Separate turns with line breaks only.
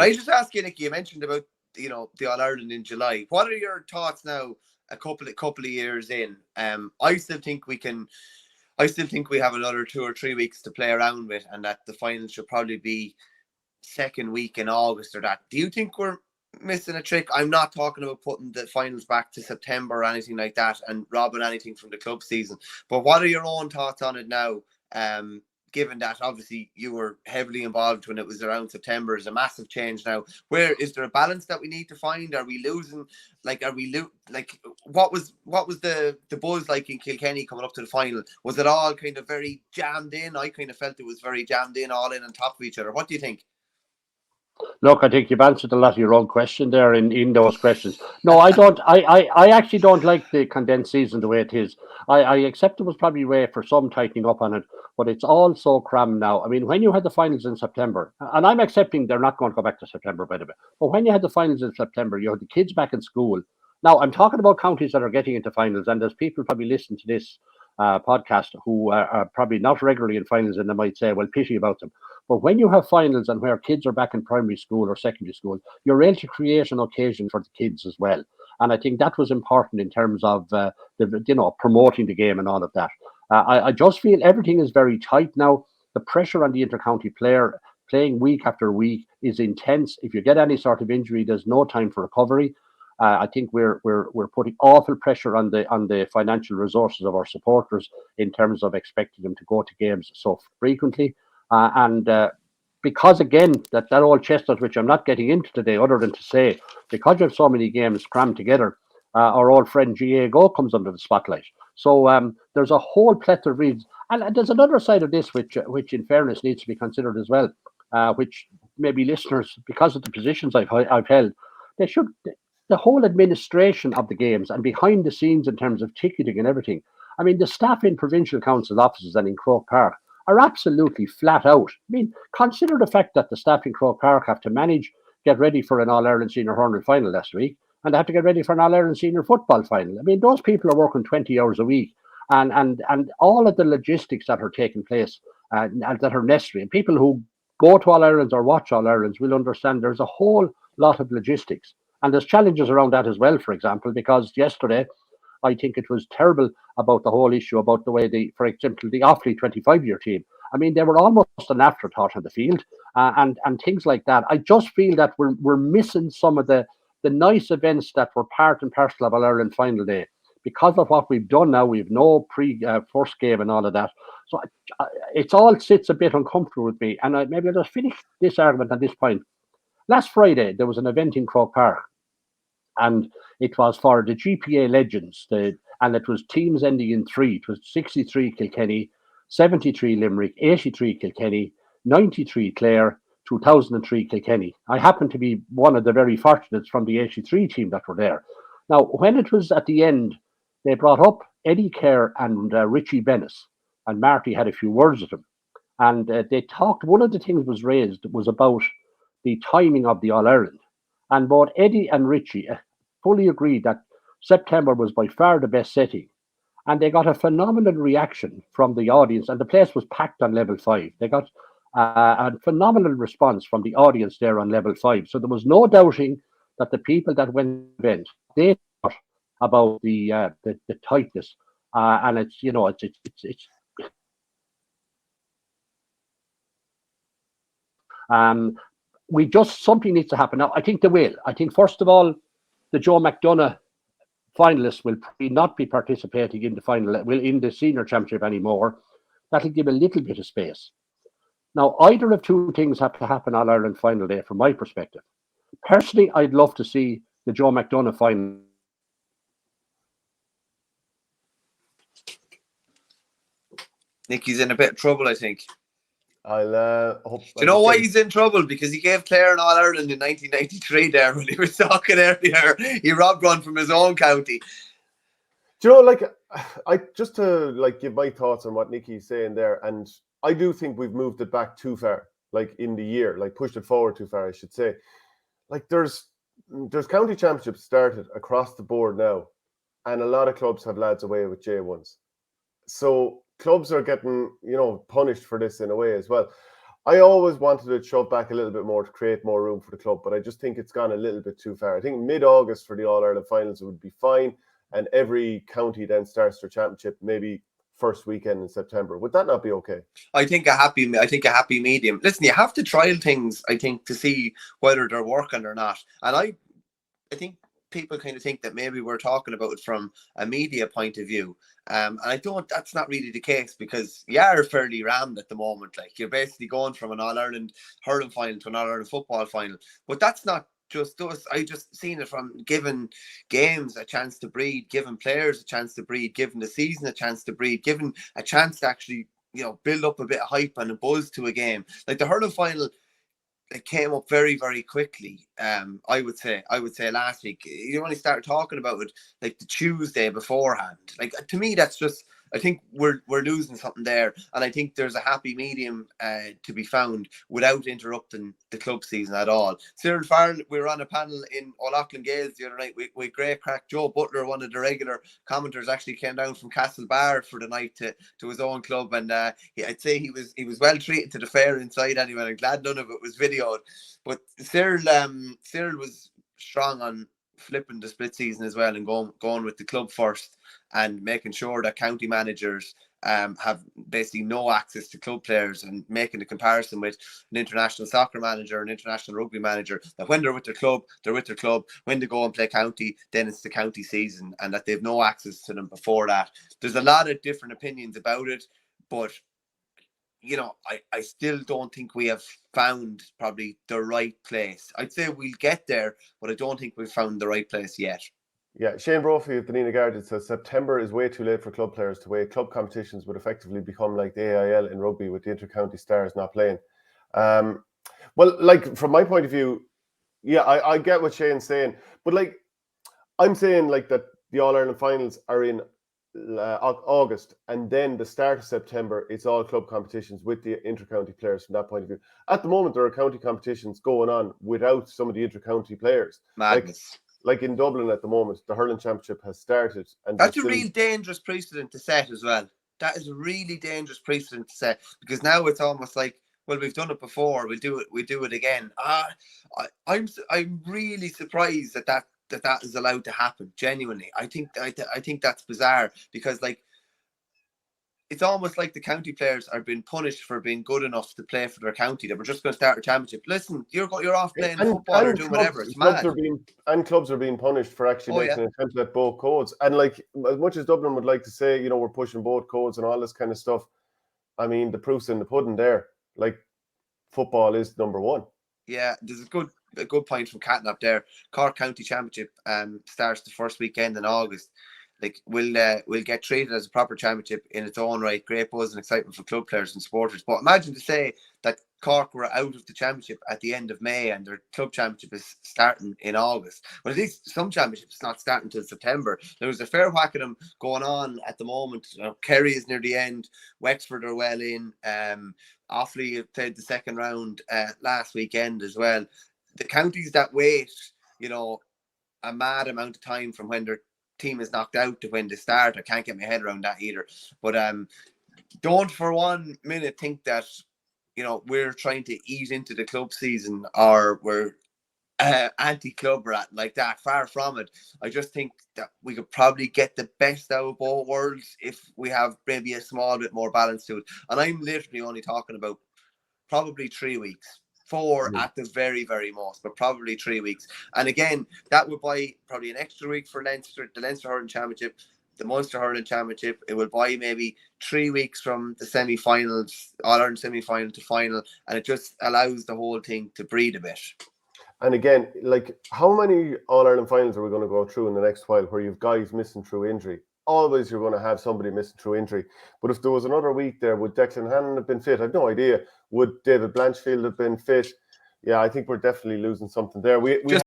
I just ask you, Nicky, you mentioned about the All Ireland in July. What are your thoughts now? A couple of years in, I still think we can. I still think we have another 2 or 3 weeks to play around with, and that the final should probably be second week in August or that. Do you think we're missing a trick? I'm not talking about putting the finals back to September or anything like that and robbing anything from the club season. But what are your own thoughts on it now? Given that obviously you were heavily involved when it was around September, is a massive change now. Where is there a balance that we need to find? Are we losing? Like, what was the buzz like in Kilkenny coming up to the final? Was it all kind of very jammed in? I kind of felt it was very jammed in, all in on top of each other. What do you think?
Look, I think you've answered a lot of your own question there in those questions. No, I don't. I actually don't like the condensed season the way it is. I accept it was probably a way for some tightening up on it, but it's all so crammed now. I mean, when you had the finals in September, and I'm accepting they're not going to go back to September, by the way, but when you had the finals in September, you had the kids back in school. Now, I'm talking about counties that are getting into finals, and there's people probably listening to this podcast who are probably not regularly in finals, and they might say, well, pity about them. But when you have finals and where kids are back in primary school or secondary school, you're able to create an occasion for the kids as well. And I think that was important in terms of promoting the game and all of that. I just feel everything is very tight now. The pressure on the intercounty player playing week after week is intense. If you get any sort of injury, there's no time for recovery. I think we're putting awful pressure on the financial resources of our supporters in terms of expecting them to go to games so frequently. And because again, that old chestnut, which I'm not getting into today, other than to say, because you have so many games crammed together, our old friend GA Go comes under the spotlight. So there's a whole plethora of reasons, and there's another side of this which in fairness needs to be considered as well, which maybe listeners, because of the positions I've held, they should. The whole administration of the games and behind the scenes in terms of ticketing and everything. I mean, the staff in provincial council offices and in Croke Park are absolutely flat out. I mean, consider the fact that the staff in Croke Park have to get ready for an All-Ireland Senior Hurling final last week, and they have to get ready for an All-Ireland Senior Football final. I mean, those people are working 20 hours a week, and all of the logistics that are taking place and that are necessary. And people who go to All-Irelands or watch All-Irelands will understand there's a whole lot of logistics. And there's challenges around that as well, for example, because yesterday, I think it was terrible about the whole issue about the way for example, the Offaly 25-year team. I mean, they were almost an afterthought on the field and things like that. I just feel that we're missing some of the nice events that were part and parcel of All-Ireland final day. Because of what we've done now, we've no first game and all of that. So it all sits a bit uncomfortable with me. And maybe I'll just finish this argument at this point. Last Friday, there was an event in Croke Park, and it was for the GPA Legends, and it was teams ending in 3. It was 63 Kilkenny, 73 Limerick, 83 Kilkenny, 93 Clare, 2003 Kilkenny. I happened to be one of the very fortunates from the 83 team that were there. Now, when it was at the end, they brought up Eddie Kerr and Richie Bennis, and Marty had a few words with him. And they talked, one of the things was raised was about the timing of the All-Ireland. And both Eddie and Richie fully agreed that September was by far the best setting. And they got a phenomenal reaction from the audience, and the place was packed on level 5. They got a phenomenal response from the audience there on level 5. So there was no doubting that the people that went to the event, they thought about the tightness. And it's, it's something needs to happen. Now, I think they will. I think, first of all, the Joe McDonagh finalists will probably not be participating in the final, in the senior championship anymore. That'll give a little bit of space. Now, either of two things have to happen on Ireland final day, from my perspective. Personally, I'd love to see the Joe McDonagh final.
Nicky's in a bit of trouble, I think.
Do
you know why he's in trouble? Because he gave Clare an All-Ireland in 1993 there when he was talking earlier. He robbed one from his own county.
Do you know, I just to give my thoughts on what Nicky's saying there, and I do think we've moved it back too far, in the year, pushed it forward too far, I should say. There's county championships started across the board now, and a lot of clubs have lads away with J1s. So clubs are getting, punished for this in a way as well. I always wanted it shoved back a little bit more to create more room for the club, but I just think it's gone a little bit too far. I think mid-August for the All-Ireland finals would be fine, and every county then starts their championship maybe first weekend in September. Would that not be okay?
I think a happy medium. Listen, you have to trial things, I think, to see whether they're working or not. And I think people kind of think that maybe we're talking about it from a media point of view. And that's not really the case, because you are fairly rammed at the moment. Like, you're basically going from an All-Ireland hurling final to an All-Ireland football final. But that's not just us. I just seen it from giving games a chance to breathe, giving players a chance to breathe, giving the season a chance to breathe, giving a chance to actually, build up a bit of hype and a buzz to a game. Like the hurling final, it came up very, very quickly. I would say last week. You only started talking about it like the Tuesday beforehand. Like, to me, that's just, I think we're losing something there, and I think there's a happy medium to be found without interrupting the club season at all. Cyril Farrell, we were on a panel in O'Loughlin Gales the other night with great crack. Joe Butler, one of the regular commenters, actually came down from Castlebar for the night to his own club, and I'd say he was well treated to the fair inside anyway. I'm glad none of it was videoed. But Cyril was strong on flipping the split season as well, and going with the club first, and making sure that county managers have basically no access to club players, and making the comparison with an international soccer manager, an international rugby manager, that when they're with their club, they're with their club. When they go and play county, then it's the county season, and that they've no access to them before that. There's a lot of different opinions about it, but I still don't think we have found probably the right place. I'd say we'll get there, but I don't think we've found the right place yet.
Yeah, Shane Brophy of the Nina Guardian says September is way too late for club players to wait. Club competitions would effectively become like the AIL in rugby, with the inter-county stars not playing. Well, like, from my point of view, yeah, I get what Shane's saying, but like, I'm saying like that the All-Ireland finals are in August, and then the start of September, it's all club competitions with the inter-county players from that point of view. At the moment, there are county competitions going on without some of the inter-county players.
Madness.
Like in Dublin at the moment, the hurling championship has started, and
that's a real dangerous precedent to set as well. That is a really dangerous precedent to set, because now it's almost like, well, we've done it before, we'll do it again. I'm really surprised that is allowed to happen. Genuinely, I think that's bizarre, because like, it's almost like the county players are being punished for being good enough to play for their county, that we're just going to start a championship. Listen, you're off playing football or doing whatever. It's mad.
Clubs are being punished for actually making an attempt at both codes. And like, as much as Dublin would like to say, we're pushing both codes and all this kind of stuff, I mean, the proof's in the pudding there. Like, football is number one.
Yeah, there's a good point from Catnap there. Cork County Championship starts the first weekend in August. Like, we'll get treated as a proper championship in its own right. Great buzz and excitement for club players and supporters. But imagine to say that Cork were out of the championship at the end of May, and their club championship is starting in August. But at least some championships not starting until September. There was a fair whack of them going on at the moment. Kerry is near the end. Wexford are well in. Offaly played the second round last weekend as well. The counties that wait, a mad amount of time from when their team is knocked out to when they start, I can't get my head around that either. But don't for 1 minute think that we're trying to ease into the club season, or we're anti-club rat like that. Far from it. I just think that we could probably get the best out of both worlds if we have maybe a small bit more balance to it. And I'm literally only talking about probably 3 weeks. 4 at the very, very most, but probably 3 weeks. And again, that would buy probably an extra week for Leinster, the Leinster Hurling Championship, the Munster Hurling Championship. It will buy maybe 3 weeks from the semi-finals, All-Ireland semi-final to final, and it just allows the whole thing to breathe a bit.
And again, like, how many All-Ireland finals are we going to go through in the next while where you've guys missing through injury? Always you're going to have somebody missing through injury. But if there was another week there, would Declan Hannon have been fit? I've no idea. Would David Blanchfield have been fit? Yeah, I think we're definitely losing something there.